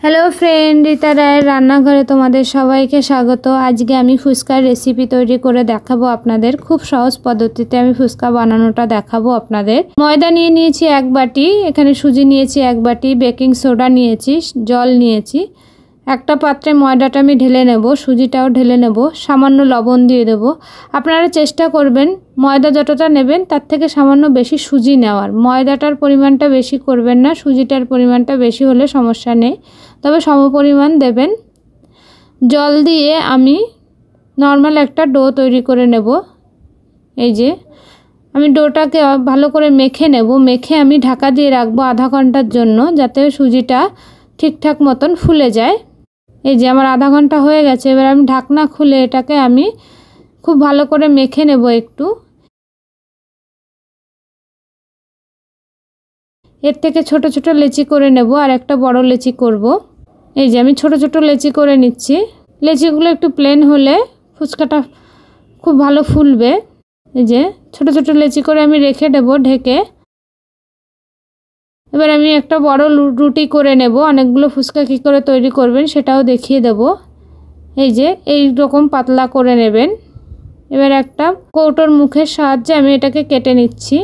Hello friend, Rita রায়ের রান্নাঘরে তোমাদের সবাইকে স্বাগত। আজকে আমি ফুচকার রেসিপি তৈরি করে দেখাবো আপনাদের। খুব সহজ পদ্ধতিতে আমি ফুচকা বানানোটা দেখাবো আপনাদের। ময়দা নিয়ে নিয়েছি 1 বাটি, এখানে সুজি নিয়েছি 1 বাটি, বেকিং সোডা নিয়েছি, জল নিয়েছি। একটা পাত্রে ময়দাটা আমি ঢেলে নেব, সুজিটাও ঢেলে নেব, সামান্য লবণ দিয়ে দেব। আপনারা চেষ্টা করবেন ময়দা যতটা নেবেন তার থেকে সামান্য বেশি সুজি নেওয়ার। ময়দাটার পরিমাণটা বেশি করবেন না, সুজিটার পরিমাণটা বেশি হলে সমস্যা নেই, তবে সমপরিমাণ দেবেন। জল দিয়ে আমি নর্মাল একটা ডো তৈরি করে নেব। এই যে আমি ডোটাকে ভালো করে মেখে নেব, মেখে আমি ঢাকা দিয়ে রাখবো আধা ঘন্টার জন্য, যাতে সুজিটা ঠিকঠাক মতন ফুলে যায়। এই যে আমার আধা ঘন্টা হয়ে গেছে। এবার আমি ঢাকনা খুলে এটাকে আমি খুব ভালো করে মেখে নেব একটু। এর থেকে ছোট ছোট লেচি করে নেব আর একটা বড় লেচি করব। এই যে আমি ছোট ছোট লেচি করে নিচ্ছি। লেচিগুলো একটু প্লেন হলে ফুচকাটা খুব ভালো ফুলবে। এই যে ছোট ছোট লেচি করে আমি রেখে দেব ঢেকে। এবার আমি একটা বড় রুটি করে নেব। অনেকগুলো ফুচকা কী করে তৈরি করবেন সেটাও দেখিয়ে দেব। এই যে এই রকম পাতলা করে নেবেন। এবার একটা কৌটোর মুখের সাহায্যে আমি এটাকে কেটে নিচ্ছি।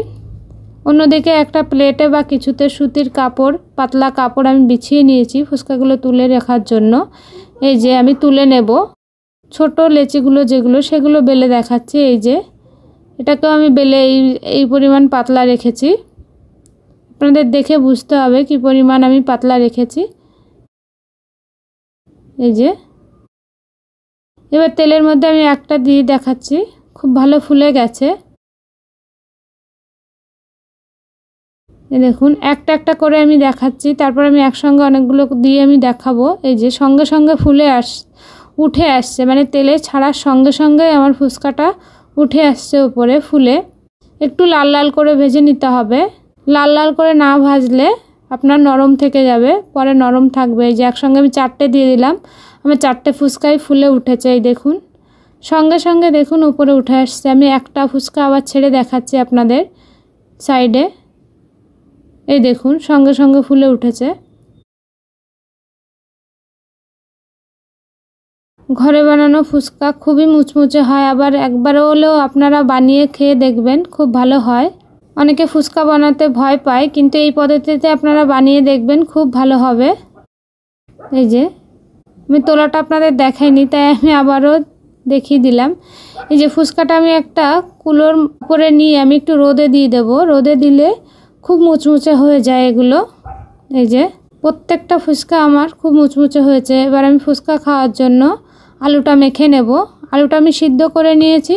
অন্যদিকে একটা প্লেটে বা কিছুতে সুতির কাপড়, পাতলা কাপড় আমি বিছিয়ে নিয়েছি ফুচকাগুলো তুলে রাখার জন্য। এই যে আমি তুলে নেব ছোট লেচিগুলো যেগুলো, সেগুলো বেলে দেখাচ্ছি। এই যে এটাকেও আমি বেলে এই পরিমাণ পাতলা রেখেছি। আপনাদের দেখে বুঝতে হবে কি পরিমাণ আমি পাতলা রেখেছি। এই যে এবার তেলের মধ্যে আমি একটা দিয়ে দেখাচ্ছি, খুব ভালো ফুলে গেছে। এই দেখুন একটা একটা করে আমি দেখাচ্ছি, তারপর আমি একসঙ্গে অনেকগুলো দিয়ে আমি দেখাবো। এই যে সঙ্গে সঙ্গে উঠে আসছে, মানে তেলে ছাড়ার সঙ্গে সঙ্গে আমার ফুচকাটা উঠে আসছে উপরে ফুলে। একটু লাল লাল করে ভেজে নিতে হবে। লাল লাল করে না ভাজলে আপনার নরম থেকে যাবে, পরে নরম থাকবে। এই যে একসঙ্গে আমি 4টে দিয়ে দিলাম, আমার 4টে ফুচকাই ফুলে উঠেছে। এই দেখুন সঙ্গে সঙ্গে দেখুন উপরে উঠে আসছে। আমি একটা ফুচকা আবার ছেড়ে দেখাচ্ছি আপনাদের সাইডে। এই দেখুন সঙ্গে সঙ্গে ফুলে উঠেছে। ঘরে বানানো ফুচকা খুবই মুচমুচে হয়, আবার একবার হলেও আপনারা বানিয়ে খেয়ে দেখবেন, খুব ভালো হয়। অনেকে ফুচকা বানাতে ভয় পায়, কিন্তু এই পদ্ধতিতে আপনারা বানিয়ে দেখবেন, খুব ভালো হবে। এই যে আমি তোলাটা আপনাদের দেখাইনি, তাই আমি আবারও দেখিয়ে দিলাম। এই যে ফুচকাটা আমি একটা কুলোর উপরে নিয়ে আমি একটু রোদে দিয়ে দেব। রোদে দিলে খুব মুচমুচে হয়ে যায় এগুলো। এই যে প্রত্যেকটা ফুচকা আমার খুব মুচমুচে হয়েছে। এবার আমি ফুচকা খাওয়ার জন্য আলুটা মেখে নেব। আলুটা আমি সিদ্ধ করে নিয়েছি,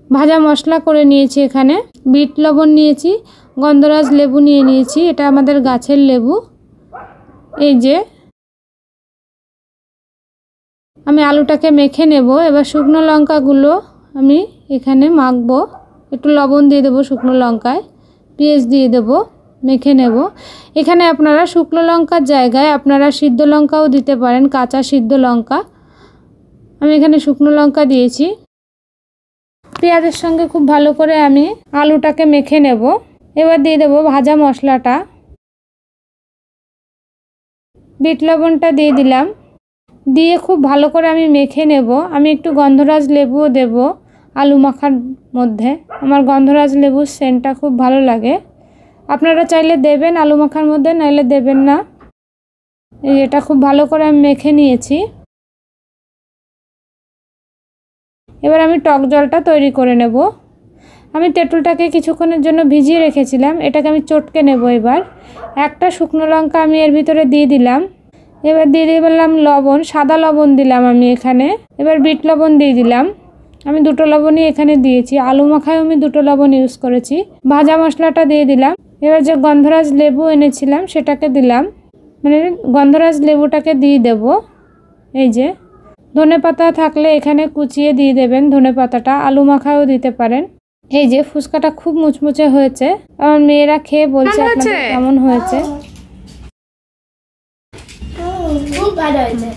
ভাজা মশলা করে নিয়েছি। এখানে বিট লবণ নিয়েছি, গন্ধরাজ লেবু নিয়ে নিয়েছি, এটা আমাদের গাছের লেবু। এই যে আমি আলুটাকে মেখে নেব। এবার শুকনো লঙ্কাগুলো আমি এখানে মাখবো, একটু লবণ দিয়ে দেবো শুকনো লঙ্কায়, পেঁয়াজ দিয়ে দেবো, মেখে নেব। এখানে আপনারা শুকনো লঙ্কার জায়গায় আপনারা সিদ্ধ লঙ্কাও দিতে পারেন, কাঁচা সিদ্ধ লঙ্কা। আমি এখানে শুকনো লঙ্কা দিয়েছি। পেঁয়াজের সঙ্গে খুব ভালো করে আমি আলুটাকে মেখে নেব। এবার দিয়ে দেবো ভাজা মশলাটা, বিট লবণটা দিয়ে দিলাম, দিয়ে খুব ভালো করে আমি মেখে নেব। আমি একটু গন্ধরাজ লেবুও দেব আলু মাখার মধ্যে। আমার গন্ধরাজ লেবুর সেন্টটা খুব ভালো লাগে। আপনারা চাইলে দেবেন আলু মাখার মধ্যে, নাইলে দেবেন না। এটা খুব ভালো করে আমি মেখে নিয়েছি। এবার আমি টক জলটা তৈরি করে নেব। আমি তেঁতুলটাকে কিছুক্ষণের জন্য ভিজিয়ে রেখেছিলাম, এটাকে আমি চটকে নেব। এবার একটা শুকনো লঙ্কা আমি এর ভিতরে দিয়ে দিলাম। এবার দিয়ে দিলাম লবণ, সাদা লবণ দিলাম আমি এখানে। এবার বিট লবণ দিয়ে দিলাম, আমি 2টো লবণই এখানে দিয়েছি। আলু মাখায় আমি 2টো লবণ ইউজ করেছি। ভাজা মশলাটা দিয়ে দিলাম। এবার যে গন্ধরাজ লেবু এনেছিলাম সেটাকে দিলাম, মানে গন্ধরাজ লেবুটাকে দিয়ে দেব। এই যে ধনেপাতা থাকলে এখানে কুচিয়ে দিয়ে দেবেন ধনেপাতাটা, আলু মাখায়ও দিতে পারেন। এই যে ফুচকাটা খুব মুচমুচে হয়েছে। আমার মেয়েরা খেয়ে বলছে আপনাদের কেমন হয়েছে। খুব ভালো হয়েছে।